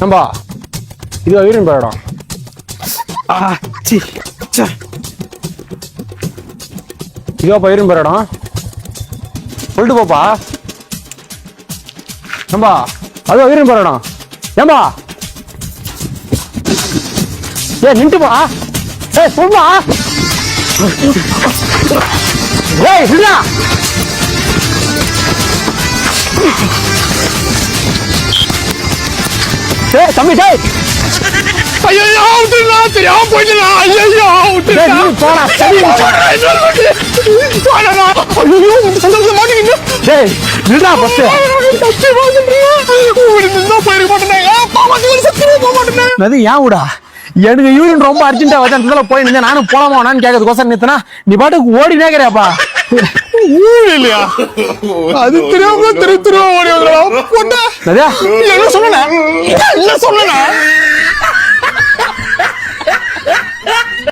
நம்பா இது வீரன் போயிடும். இதோ பயிரும் போயிடும் சொல்லிட்டு போப்பா. நம்பா அதோ வீரன் போயிடும். ஏம்பா நின்றுப்பா. சொல்லுவா. இல்லா தம்பி டேய் ஐயோ தெரியாம போயிட்டா. ஐயோ போடா சரி இல்லடா பஸ் அது ஏன் விடா எனக்கு யூரின் ரொம்ப அர்ஜென்டா வச்சா போய் நின்று நானும் போலாமான்னு கேட்கறதுக்கோசரம் நிறுத்தினா நீ பாட்டுக்கு ஓடி நேக்கிறியாப்பா. இல்லையா அது தெரியாம ஓடி என்ன சொன்ன